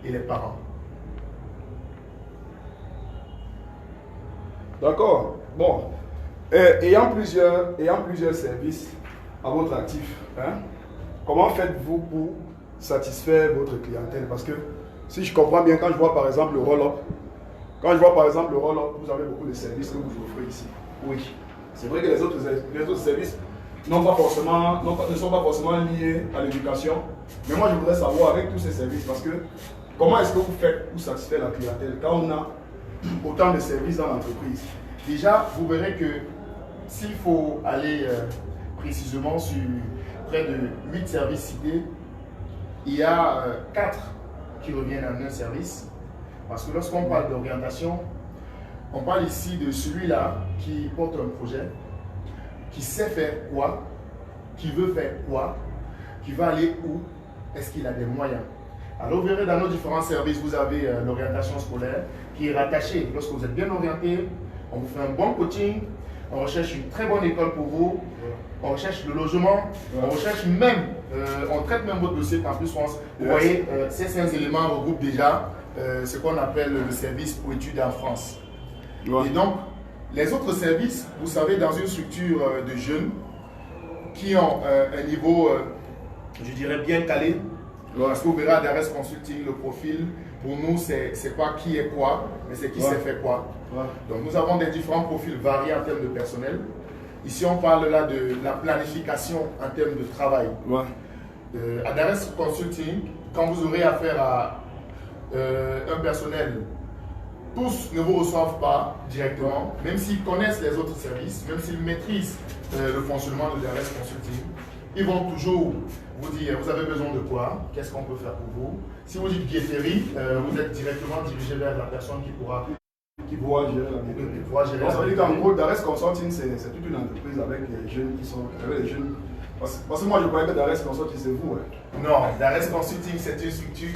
et les parents. D'accord. Bon. Ayant plusieurs services à votre actif, hein, comment faites-vous pour satisfaire votre clientèle? Parce que si je comprends bien, quand je vois par exemple le roll-up, vous avez beaucoup de services que vous offrez ici. Oui. C'est vrai que les autres services ne sont pas forcément liés à l'éducation. Mais moi, je voudrais savoir avec tous ces services, parce que comment est-ce que vous faites pour satisfaire la clientèle quand on a autant de services dans l'entreprise? Déjà, vous verrez que s'il faut aller précisément sur près de 8 services cités, il y a 4 qui reviennent en un service. Parce que lorsqu'on parle d'orientation, on parle ici de celui-là qui porte un projet, qui sait faire quoi, qui veut faire quoi, qui va aller où, est-ce qu'il a des moyens. Alors vous verrez dans nos différents services, vous avez l'orientation scolaire qui est rattachée. Lorsque vous êtes bien orienté, on vous fait un bon coaching, on recherche une très bonne école pour vous, on recherche le logement, on recherche même, on traite même votre dossier Campus France. Vous voyez, ces 5 éléments regroupent déjà ce qu'on appelle le service pour études en France. Et donc, les autres services, vous savez, dans une structure de jeunes qui ont un niveau, je dirais, bien calé, parce que vous verrez à Dares Consulting, le profil, pour nous, c'est pas qui est quoi, mais c'est qui sait faire quoi. Donc, nous avons des différents profils variés en termes de personnel. Ici, on parle là de la planification en termes de travail. À Dares Consulting, quand vous aurez affaire à un personnel, tous ne vous reçoivent pas directement, même s'ils connaissent les autres services, même s'ils maîtrisent le fonctionnement de Dares Consulting, ils vont toujours vous dire, vous avez besoin de quoi, qu'est-ce qu'on peut faire pour vous. Si vous dites billetterie, vous êtes directement dirigé vers la personne qui pourra gérer la billetterie. Ça veut dire qu'en gros, Dares Consulting, c'est toute une entreprise avec les jeunes qui sont... Avec les jeunes. Parce que moi, je croyais que Dares Consulting, c'est vous. Non, Dares Consulting, c'est une structure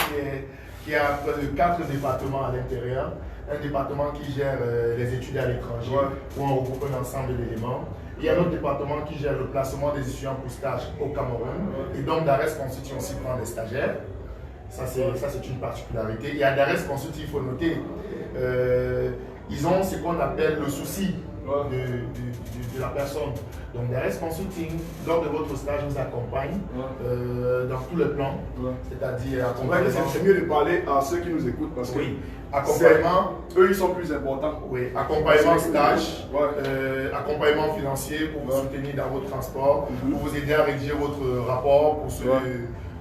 qui a près de 4 départements à l'intérieur. Un département qui gère les études à l'étranger, où on regroupe un ensemble d'éléments. Il y a un autre département qui gère le placement des étudiants pour stage au Cameroun. Et donc, Dares Consulting aussi prend des stagiaires. Ça, c'est une particularité. Et à Dares Consulting, il faut noter, ils ont ce qu'on appelle le souci de la personne. Donc, Dares Consulting, lors de votre stage, vous accompagne dans tous les plans. C'est-à-dire accompagnement. C'est mieux de parler à ceux qui nous écoutent parce que accompagnement, eux, ils sont plus importants. Oui, accompagnement stage, accompagnement financier pour vous soutenir dans votre transport, pour vous aider à rédiger votre rapport pour ceux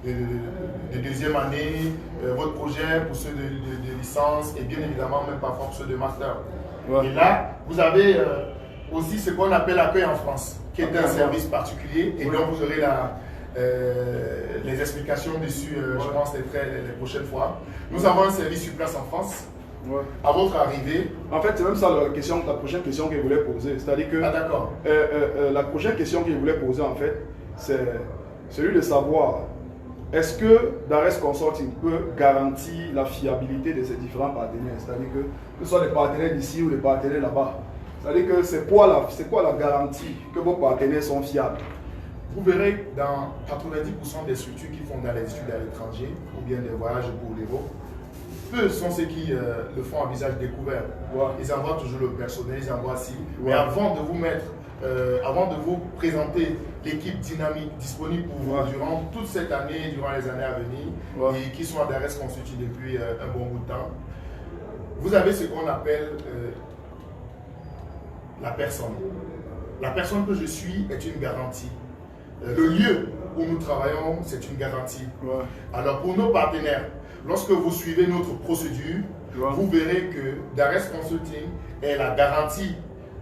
de deuxième année, votre projet pour ceux de licence et bien évidemment même parfois pour ceux de master. Et là, vous avez aussi ce qu'on appelle l'accueil en France, qui est un service particulier et donc vous aurez les explications dessus, je pense, les prochaines fois. Nous avons un service sur place en France. À votre arrivée. En fait, c'est même ça la prochaine question que je voulais poser. C'est-à-dire que la prochaine question que je voulais poser, en fait, c'est celui de savoir est-ce que Dares Consulting peut garantir la fiabilité de ces différents partenaires? C'est-à-dire que ce soit les partenaires d'ici ou les partenaires là-bas. C'est-à-dire que c'est quoi la garantie que vos partenaires sont fiables? Vous verrez dans 90% des structures qui font dans les études à l'étranger ou bien des voyages pour les vôtres, peu sont ceux qui le font à visage découvert. Ils envoient toujours le personnel, ils envoient si. Mais avant de vous mettre, avant de vous présenter l'équipe dynamique disponible pour vous durant toute cette année, durant les années à venir, et qui sont à Dares Consulting depuis un bon bout de temps, vous avez ce qu'on appelle la personne. La personne que je suis est une garantie. Le lieu où nous travaillons, c'est une garantie. Alors pour nos partenaires, lorsque vous suivez notre procédure, vous verrez que Dares Consulting est la garantie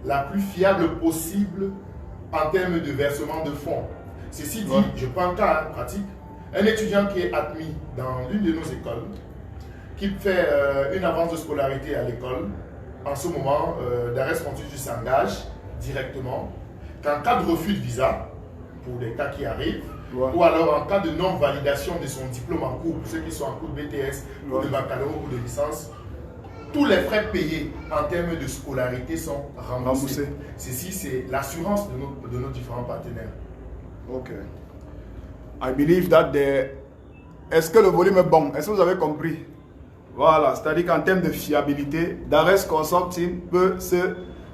la plus fiable possible en termes de versement de fonds. Ceci dit, je prends un cas pratique. Un étudiant qui est admis dans l'une de nos écoles, qui fait une avance de scolarité à l'école, en ce moment, Dares Consulting s'engage directement qu'en cas de refus de visa, pour les cas qui arrivent, ou alors en cas de non-validation de son diplôme en cours, pour ceux qui sont en cours de BTS, ou de baccalauréat ou de licence, tous les frais payés en termes de scolarité sont remboursés. Ceci, c'est l'assurance de nos différents partenaires. Ok. I believe that Est-ce que le volume est bon? Est-ce que vous avez compris? Voilà, c'est-à-dire qu'en termes de fiabilité, Dares Consulting peut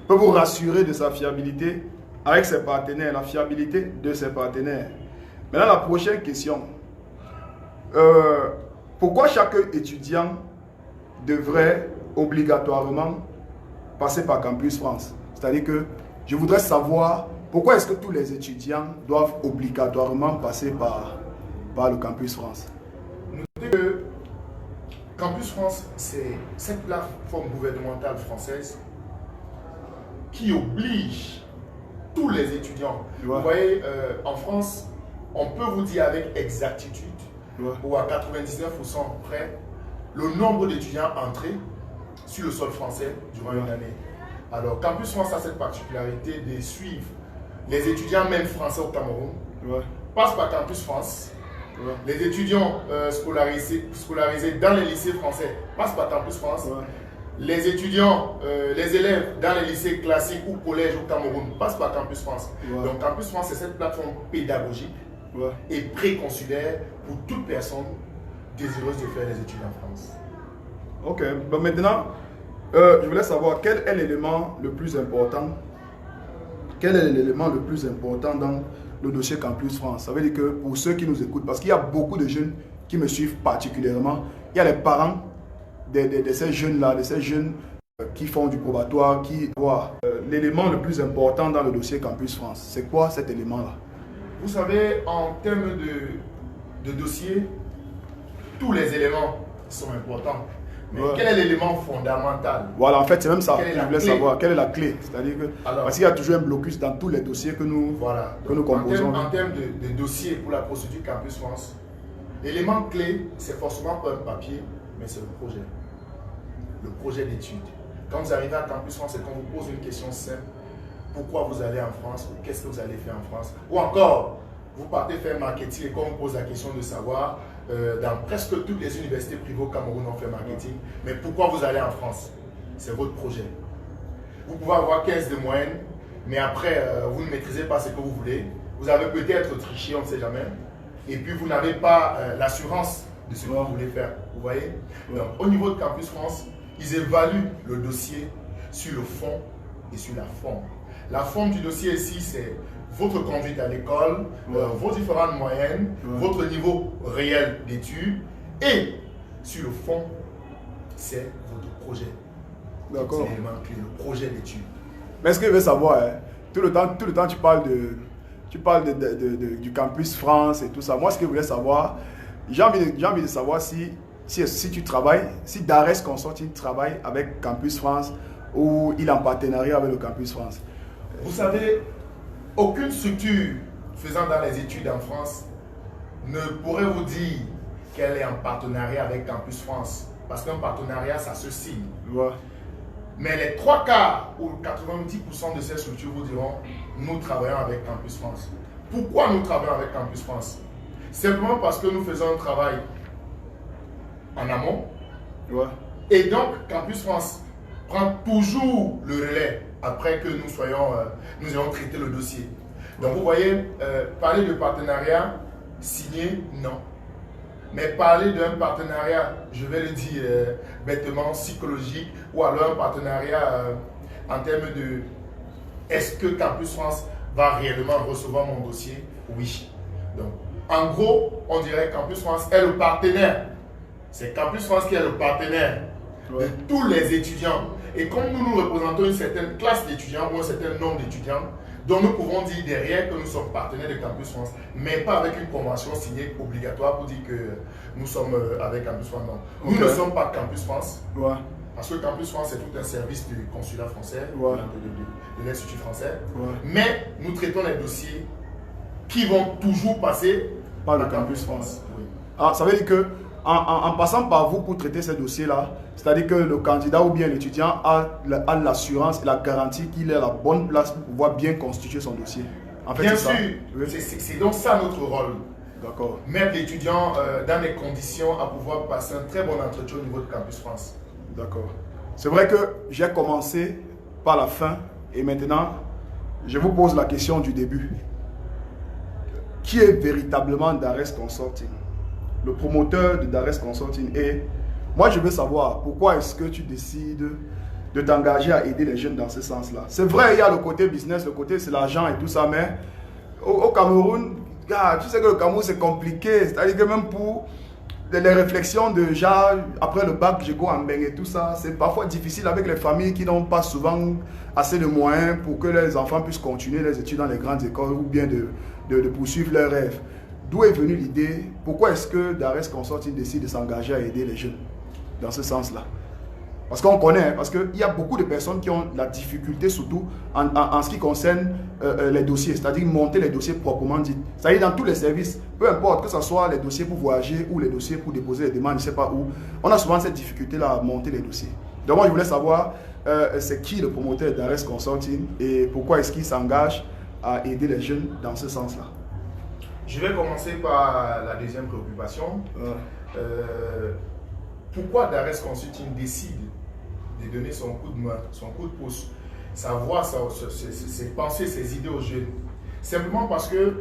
vous rassurer de sa fiabilité avec ses partenaires, la fiabilité de ses partenaires. Maintenant, la prochaine question. Pourquoi chaque étudiant devrait obligatoirement passer par Campus France? C'est-à-dire que je voudrais savoir pourquoi est-ce que tous les étudiants doivent obligatoirement passer par le Campus France? Notez que Campus France, c'est cette plateforme gouvernementale française qui oblige tous les étudiants. Ouais. Vous voyez, en France, on peut vous dire avec exactitude, ouais, ou à 99% près, le nombre d'étudiants entrés sur le sol français durant, ouais, une année. Alors, Campus France a cette particularité de suivre les étudiants, même français au Cameroun, ouais, passent par Campus France. Ouais. Les étudiants scolarisés dans les lycées français passent par Campus France. Ouais. Les étudiants, les élèves dans les lycées classiques ou collèges au Cameroun passent par Campus France. Ouais. Donc Campus France, c'est cette plateforme pédagogique, ouais, et préconsulaire pour toute personne désireuse de faire les études en France. Ok, bon, maintenant, je voulais savoir quel est l'élément le plus important. Quel est l'élément le plus important dans le dossier Campus France? Ça veut dire que pour ceux qui nous écoutent, parce qu'il y a beaucoup de jeunes qui me suivent particulièrement, il y a les parents de ces jeunes-là, de ces jeunes qui font du probatoire, qui voient l'élément le plus important dans le dossier Campus France. C'est quoi cet élément-là? Vous savez, en termes de dossier, tous les éléments sont importants. Mais ouais, quel est l'élément fondamental? Voilà, en fait, c'est même ça que je voulais savoir. Quelle est la clé? C'est-à-dire que, parce qu'il y a toujours un blocus dans tous les dossiers que nous, voilà, que nous composons. En termes de dossier pour la procédure Campus France, l'élément clé, c'est forcément pas un papier, mais c'est le projet. Le projet d'étude. Quand vous arrivez à Campus France, c'est qu'on vous pose une question simple. Pourquoi vous allez en France? Ou qu'est-ce que vous allez faire en France? Ou encore, vous partez faire marketing et qu'on vous pose la question de savoir, dans presque toutes les universités privées au Cameroun, on fait marketing. Mais pourquoi vous allez en France? C'est votre projet. Vous pouvez avoir 15 de moyenne, mais après, vous ne maîtrisez pas ce que vous voulez. Vous avez peut-être triché, on ne sait jamais. Et puis, vous n'avez pas l'assurance de ce que vous voulez faire. Vous voyez? Donc, au niveau de Campus France, ils évaluent le dossier sur le fond et sur la forme. La forme du dossier ici, c'est votre conduite à l'école, vos différentes moyennes, votre niveau réel d'études, et sur le fond, c'est votre projet. D'accord. C'est l'élément clé, le projet d'études. Mais ce que je veux savoir, hein, tout le temps tu parles du Campus France et tout ça. Moi, ce que je voulais savoir, j'ai envie de savoir si tu travailles, si Dares Consulting travaille avec Campus France ou il est en partenariat avec le Campus France. Vous savez, aucune structure faisant dans les études en France ne pourrait vous dire qu'elle est en partenariat avec Campus France. Parce qu'un partenariat, ça se signe. Ouais. Mais les 3 quarts ou 90% de ces structures vous diront, nous travaillons avec Campus France. Pourquoi nous travaillons avec Campus France? Simplement parce que nous faisons un travail en amont. Ouais. Et donc, Campus France prend toujours le relais après que nous ayons traité le dossier. Donc, vous voyez, parler de partenariat signé, non. Mais parler d'un partenariat, je vais le dire bêtement, psychologique, ou alors un partenariat en termes de est-ce que Campus France va réellement recevoir mon dossier? Oui. Donc, en gros, on dirait que Campus France est le partenaire. C'est Campus France qui est le partenaire de tous les étudiants. Et comme nous représentons une certaine classe d'étudiants ou un certain nombre d'étudiants, donc nous pouvons dire derrière que nous sommes partenaires de Campus France, mais pas avec une convention signée obligatoire pour dire que nous sommes avec Campus France. Non. Nous ne sommes pas Campus France, parce que Campus France c'est tout un service du consulat français, de l'Institut français, mais nous traitons les dossiers qui vont toujours passer par le Campus France. Oui. Ah, ça veut dire que en passant par vous pour traiter ces dossiers-là, c'est-à-dire que le candidat ou bien l'étudiant a l'assurance et la garantie qu'il est à la bonne place pour pouvoir bien constituer son dossier. En fait, bien sûr, c'est donc ça notre rôle. D'accord. Mettre l'étudiant dans les conditions à pouvoir passer un très bon entretien au niveau de Campus France. D'accord. C'est vrai que j'ai commencé par la fin et maintenant, je vous pose la question du début. Qui est véritablement Dares Consulting? Le promoteur de Dares Consulting est Moi, je veux savoir pourquoi est-ce que tu décides de t'engager à aider les jeunes dans ce sens-là. C'est vrai, il y a le côté business, le côté c'est l'argent et tout ça, mais au Cameroun, tu sais que le Cameroun c'est compliqué. C'est-à-dire que même pour les réflexions de genre, après le bac, je go en Beng et tout ça, c'est parfois difficile avec les familles qui n'ont pas souvent assez de moyens pour que les enfants puissent continuer les études dans les grandes écoles ou bien de poursuivre leurs rêves. D'où est venue l'idée? Pourquoi est-ce que Dares Consulting décide de s'engager à aider les jeunes dans ce sens-là? Parce qu'on connaît, parce qu'il y a beaucoup de personnes qui ont la difficulté, surtout en ce qui concerne les dossiers, c'est-à-dire monter les dossiers proprement dit. C'est-à-dire dans tous les services, peu importe, que ce soit les dossiers pour voyager ou les dossiers pour déposer les demandes, je ne sais pas où, on a souvent cette difficulté-là à monter les dossiers. Donc moi, je voulais savoir, c'est qui le promoteur d'Ares Consulting et pourquoi est-ce qu'il s'engage à aider les jeunes dans ce sens-là? Je vais commencer par la deuxième préoccupation. Pourquoi Dares Consulting décide de donner son coup de main, son coup de pouce, sa voix, ses pensées, ses idées aux jeunes? Simplement parce que,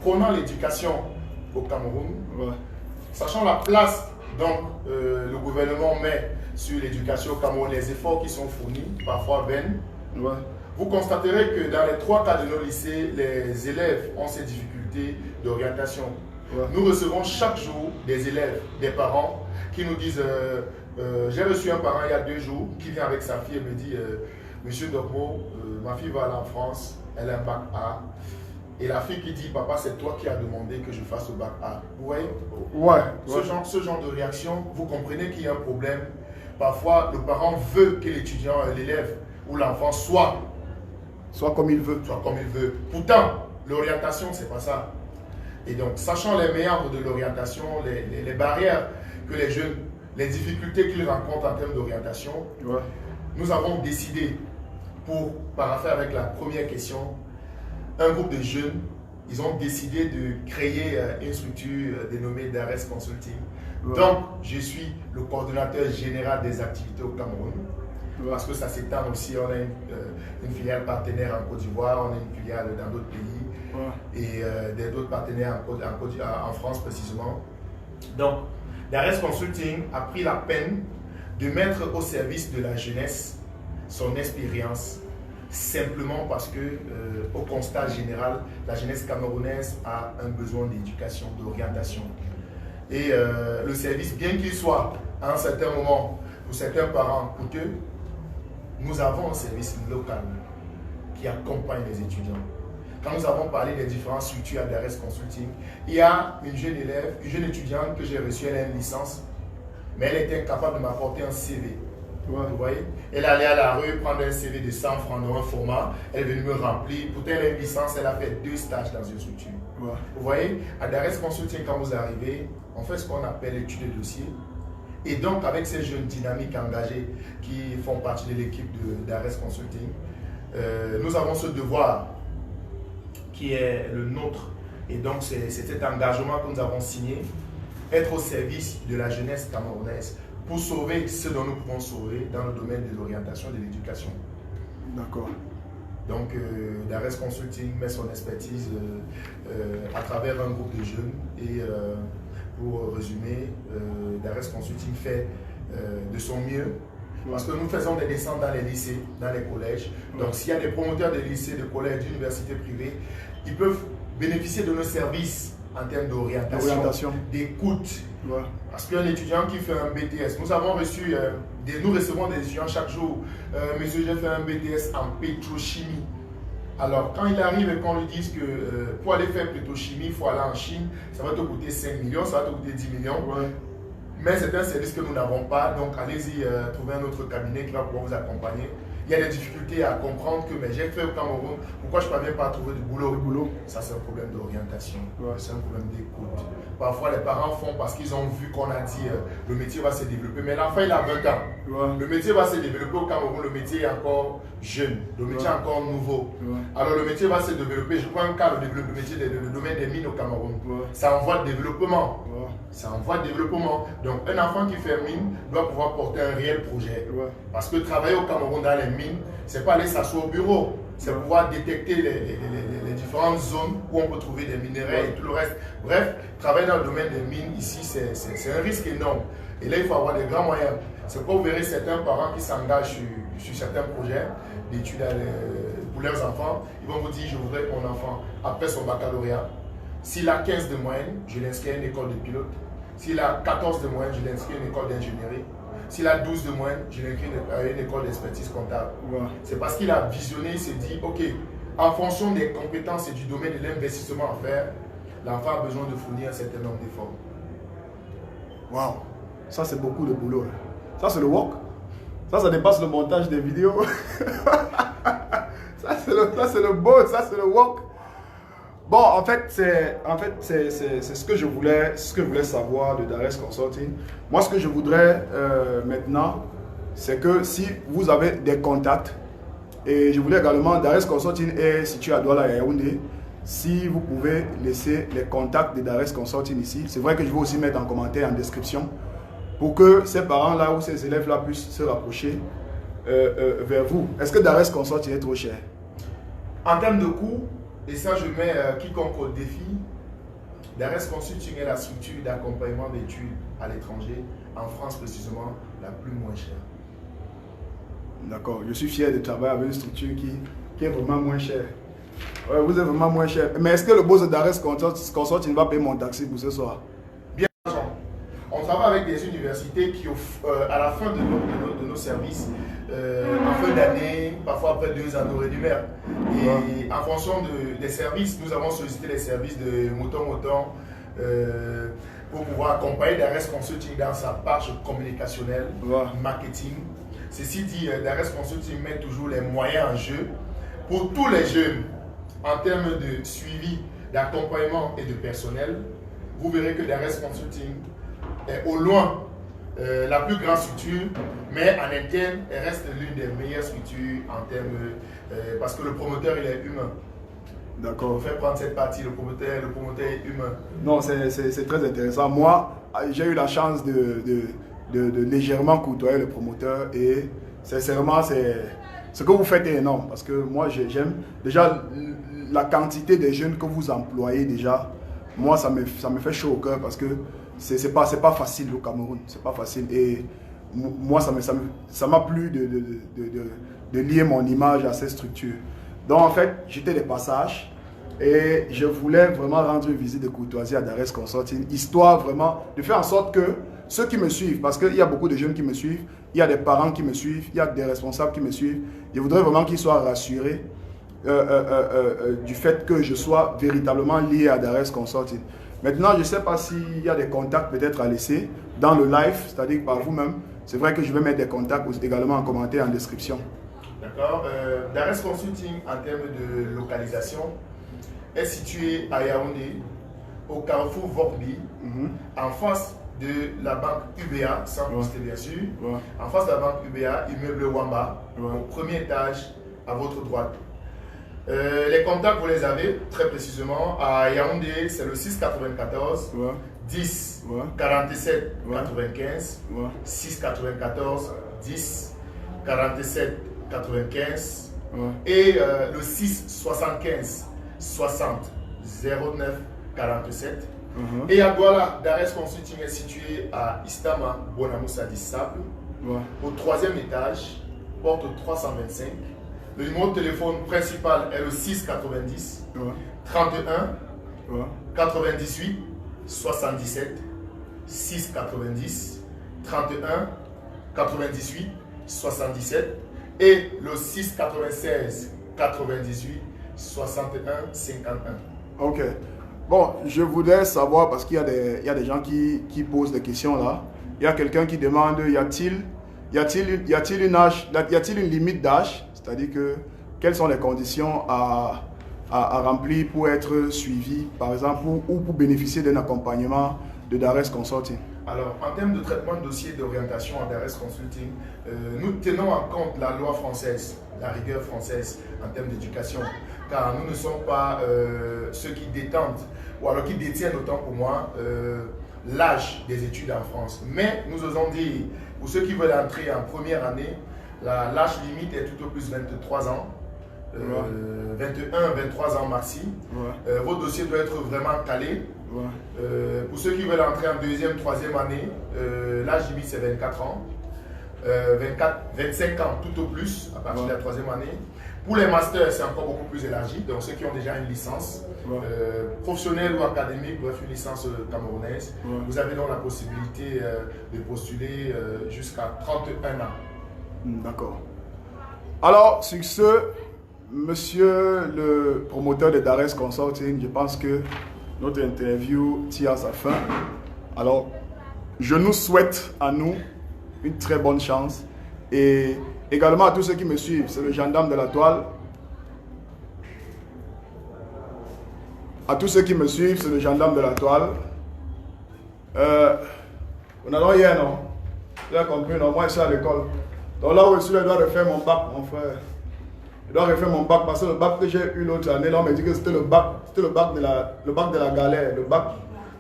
prenant l'éducation au Cameroun, sachant la place donc le gouvernement met sur l'éducation au Cameroun, les efforts qui sont fournis, parfois vaines, vous constaterez que dans les 3 cas de nos lycées, les élèves ont ces difficultés d'orientation. Nous recevons chaque jour des élèves, des parents qui nous disent j'ai reçu un parent il y a 2 jours qui vient avec sa fille et me dit Monsieur Dokmo, ma fille va aller en France, elle a un bac A. Et la fille qui dit papa, c'est toi qui as demandé que je fasse le bac A. Vous voyez? Ce genre de réaction, vous comprenez qu'il y a un problème. Parfois, le parent veut que l'étudiant, l'élève ou l'enfant soit comme il veut. Pourtant, l'orientation, c'est pas ça. Et donc, sachant les méandres de l'orientation, les barrières que les jeunes, les difficultés qu'ils rencontrent en termes d'orientation, nous avons décidé, pour paraffaire avec la première question, un groupe de jeunes, ils ont décidé de créer une structure dénommée Dares Consulting. Donc, je suis le coordonnateur général des activités au Cameroun. Parce que ça s'étend aussi, on a une filiale partenaire en Côte d'Ivoire, on a une filiale dans d'autres pays et d'autres partenaires en France précisément. Donc, Dares Consulting a pris la peine de mettre au service de la jeunesse son expérience, simplement parce que, au constat général, la jeunesse camerounaise a un besoin d'éducation, d'orientation. Et le service, bien qu'il soit à un certain moment, pour certains parents coûteux, nous avons un service local qui accompagne les étudiants. Quand nous avons parlé des différentes structures à Dares Consulting, il y a une jeune élève, une jeune étudiante que j'ai reçue, elle a une licence, mais elle était incapable de m'apporter un CV. Vous voyez? Elle allait à la rue prendre un CV de 100 francs dans un format, elle est venue me remplir. Pourtant, elle a une licence, elle a fait 2 stages dans une structure. Vous voyez? À Dares Consulting, quand vous arrivez, on fait ce qu'on appelle l'étude de dossier. Et donc, avec ces jeunes dynamiques engagés qui font partie de l'équipe de Dares Consulting, nous avons ce devoir qui est le nôtre. Et donc, c'est cet engagement que nous avons signé, être au service de la jeunesse camerounaise pour sauver ce dont nous pouvons sauver dans le domaine de l'orientation et de l'éducation. D'accord. Donc, Dares Consulting met son expertise à travers un groupe de jeunes et pour résumer, Dares Consulting fait de son mieux parce que nous faisons des descentes dans les lycées, dans les collèges. Donc s'il y a des promoteurs de lycées, de collèges, d'universités privées, ils peuvent bénéficier de nos services en termes d'orientation, d'écoute. Parce qu'un étudiant qui fait un BTS, nous recevons des étudiants chaque jour. Monsieur, j'ai fait un BTS en pétrochimie. Alors, quand il arrive et qu'on lui dise que pour aller faire pétrochimie, il faut aller en Chine, ça va te coûter 5 millions, ça va te coûter 10 millions. Mais c'est un service que nous n'avons pas, donc allez-y trouver un autre cabinet qui va pouvoir vous accompagner. Il y a des difficultés à comprendre que j'ai fait au Cameroun, pourquoi je ne parviens pas à trouver du boulot? Ça, c'est un problème d'orientation, c'est un problème d'écoute. Parfois, les parents font parce qu'ils ont vu qu'on a dit le métier va se développer, mais l'enfant il a 20 ans. Le métier va se développer au Cameroun, le métier est encore jeune, le métier est encore nouveau. Alors le métier va se développer, je prends un cas, le domaine des mines au Cameroun. C'est en voie de développement. C'est en voie de développement. Donc un enfant qui fait mine doit pouvoir porter un réel projet. Parce que travailler au Cameroun dans les mines, c'est pas aller s'asseoir au bureau. C'est pouvoir détecter les différentes zones où on peut trouver des minerais et tout le reste. Bref, travailler dans le domaine des mines ici, c'est un risque énorme. Et là, il faut avoir des grands moyens. C'est pourquoi vous verrez certains parents qui s'engagent sur certains projets d'études pour leurs enfants. Ils vont vous dire, je voudrais que mon enfant, après son baccalauréat, s'il a 15 de moyenne, je l'inscris à une école de pilote. S'il a 14 de moyenne, je l'inscris à une école d'ingénierie. S'il a 12 de moyenne, je l'inscris à une école d'expertise comptable. Ouais. C'est parce qu'il a visionné, il s'est dit, ok, en fonction des compétences et du domaine de l'investissement à faire, l'enfant a besoin de fournir un certain nombre d'efforts. Waouh, ça c'est beaucoup de boulot. Ça c'est le work. Ça dépasse le montage des vidéos. ça c'est le beau, ça c'est le work. Bon, en fait, c'est ce que je voulais savoir de Dares Consulting. Moi, ce que je voudrais maintenant, c'est que si vous avez des contacts, et je voulais également, Dares Consulting est situé à Douala et Yaoundé, si vous pouvez laisser les contacts de Dares Consulting ici, c'est vrai que je vais aussi mettre en commentaire, en description, pour que ces parents-là ou ces élèves-là puissent se rapprocher vers vous. Est-ce que Dares Consulting est trop cher? En termes de coûts, et ça je mets quiconque au défi, Dares Consulting est la structure d'accompagnement d'études à l'étranger, en France précisément, la plus moins chère. D'accord, je suis fier de travailler avec une structure qui est vraiment moins chère. Ouais, vous êtes vraiment moins cher. Mais est-ce que le boss de Dares Consulting va payer mon taxi pour ce soir? Bien sûr. On travaille avec des universités qui offrent, à la fin de nos services, en fin d'année, parfois après 2 ans, nous rémunèrent. Et en fonction des services, nous avons sollicité les services de Mouton pour pouvoir accompagner Dares Consulting dans sa page communicationnelle, marketing. Ceci dit, Dares Consulting met toujours les moyens en jeu pour tous les jeunes en termes de suivi, d'accompagnement et de personnel. Vous verrez que Dares Consulting est au loin la plus grande structure, mais en interne, elle reste l'une des meilleures structures en termes, parce que le promoteur, il est humain. D'accord. Vous faites prendre cette partie, le promoteur est humain. Non, c'est très intéressant. Moi, j'ai eu la chance de légèrement côtoyer le promoteur et sincèrement, ce que vous faites est énorme parce que moi, j'aime déjà la quantité de jeunes que vous employez déjà. Moi, ça me fait chaud au cœur parce que c'est pas facile au Cameroun, c'est pas facile et moi ça m'a plu de lier mon image à cette structure. Donc en fait, j'étais des passages et je voulais vraiment rendre une visite de courtoisie à Dares Consulting, histoire vraiment de faire en sorte que ceux qui me suivent, parce qu'il y a beaucoup de jeunes qui me suivent, il y a des parents qui me suivent, il y a des responsables qui me suivent, je voudrais vraiment qu'ils soient rassurés du fait que je sois véritablement lié à Dares Consulting. Maintenant, je ne sais pas s'il y a des contacts peut-être à laisser dans le live, c'est-à-dire par vous-même. C'est vrai que je vais mettre des contacts également en commentaire, en description. D'accord. Dares Consulting, en termes de localisation, est situé à Yaoundé, au carrefour Vorbi, en face de la banque UBA, sans poster bien sûr. En face de la banque UBA, immeuble Wamba, au premier étage, à votre droite. Les contacts, vous les avez très précisément. À Yaoundé, c'est le 694 10 47 95 694 10 47 95 et le 6 75 60 09 47. Et à Douala, Dares Consulting est situé à Istama, Bonamoussa Sable, au 3e étage, porte 325. Le numéro de téléphone principal est le 690 31 98 77 690 31 98 77 et le 696 98 61 51. Ok. Bon, je voudrais savoir, parce qu'il y a des gens qui posent des questions là. Il y a quelqu'un qui demande, y a-t-il une limite d'âge? C'est-à-dire que quelles sont les conditions à remplir pour être suivi, par exemple, ou pour bénéficier d'un accompagnement de Dares Consulting? Alors, en termes de traitement de dossier d'orientation à Dares Consulting, nous tenons en compte la loi française, la rigueur française en termes d'éducation, car nous ne sommes pas ceux qui détiennent, ou alors qui détiennent autant pour moi, l'âge des études en France. Mais nous osons dire, pour ceux qui veulent entrer en première année, l'âge limite est tout au plus 23 ans, 21, 23 ans maxi. Votre dossier doit être vraiment calé. Ouais. Pour ceux qui veulent entrer en deuxième, troisième année, l'âge limite c'est 24 ans. 25 ans tout au plus à partir de la troisième année. Pour les masters, c'est encore beaucoup plus élargi. Donc ceux qui ont déjà une licence professionnelle ou académique, bref une licence camerounaise, vous avez donc la possibilité de postuler jusqu'à 31 ans. D'accord. Alors, sur ce, monsieur le promoteur de Dares Consulting, je pense que notre interview tire à sa fin. Alors, je nous souhaite à nous une très bonne chance. Et également à tous ceux qui me suivent, c'est le gendarme de la toile. À tous ceux qui me suivent, c'est le gendarme de la toile. On a hier, non? Vous avez compris, non? Moi, je suis à l'école. Donc là où je suis, je dois refaire mon bac, mon frère. Je dois refaire mon bac parce que le bac que j'ai eu l'autre année, là, on m'a dit que c'était le bac de la galère.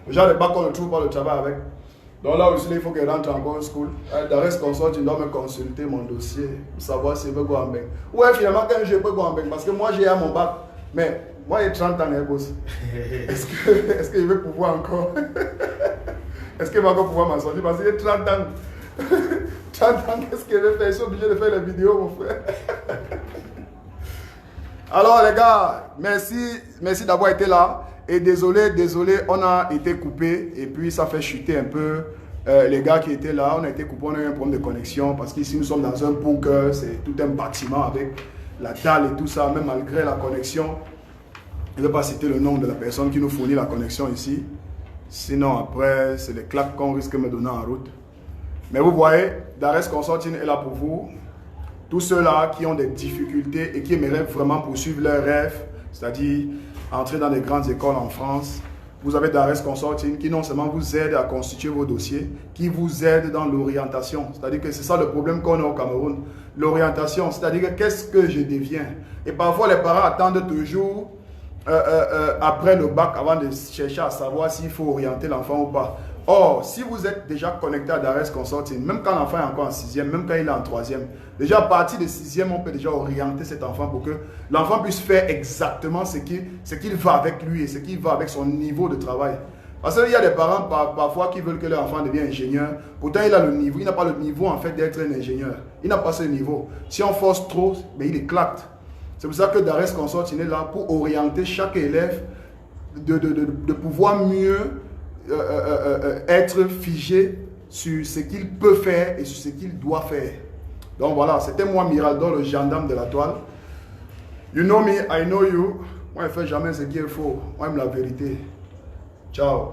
Le genre de bac qu'on ne trouve pas le travail avec. Donc là aussi, il faut que je rentre en bonne school. Dares Consulting doit me consulter mon dossier pour savoir si je peux go en bain. Ouais, finalement, quand je peux go en bain, parce que moi, j'ai mon bac. Mais moi, j'ai 30 ans, boss. Est-ce que je vais pouvoir encore est-ce que je vais encore pouvoir m'en sortir? Parce que j'ai 30 ans. 30 ans, qu'est-ce que je vais faire? Je suis obligé de faire les vidéos, mon frère. Alors, les gars, merci d'avoir été là. Et désolé, on a été coupé et puis ça fait chuter un peu les gars qui étaient là. On a été coupé, on a eu un problème de connexion parce qu'ici nous sommes dans un bunker, c'est tout un bâtiment avec la dalle et tout ça, même malgré la connexion. Je ne vais pas citer le nom de la personne qui nous fournit la connexion ici. Sinon après, c'est les claques qu'on risque de me donner en route. Mais vous voyez, Dares Consulting est là pour vous. Tous ceux-là qui ont des difficultés et qui aimeraient vraiment poursuivre leurs rêves, c'est-à-dire entrer dans les grandes écoles en France, vous avez Dares Consulting qui non seulement vous aide à constituer vos dossiers, qui vous aide dans l'orientation. C'est-à-dire que c'est ça le problème qu'on a au Cameroun. L'orientation, c'est-à-dire qu'est-ce que je deviens. Et parfois les parents attendent toujours après le bac avant de chercher à savoir s'il faut orienter l'enfant ou pas. Or, si vous êtes déjà connecté à Dares Consulting, même quand l'enfant est encore en 6e, même quand il est en 3e, déjà à partir de 6e, on peut déjà orienter cet enfant pour que l'enfant puisse faire exactement ce qu'il va avec lui et ce qu'il va avec son niveau de travail. Parce qu'il y a des parents parfois qui veulent que leur enfant devienne ingénieur. Pourtant, il a le niveau. Il n'a pas le niveau en fait d'être un ingénieur. Il n'a pas ce niveau. Si on force trop, ben, il éclate. C'est pour ça que Dares Consulting est là pour orienter chaque élève de pouvoir mieux être figé sur ce qu'il peut faire et sur ce qu'il doit faire. Donc voilà, c'était moi Miraldo, le gendarme de la toile. You know me, I know you. Moi je ne fais jamais ce qu'il faut. Moi j'aime la vérité. Ciao.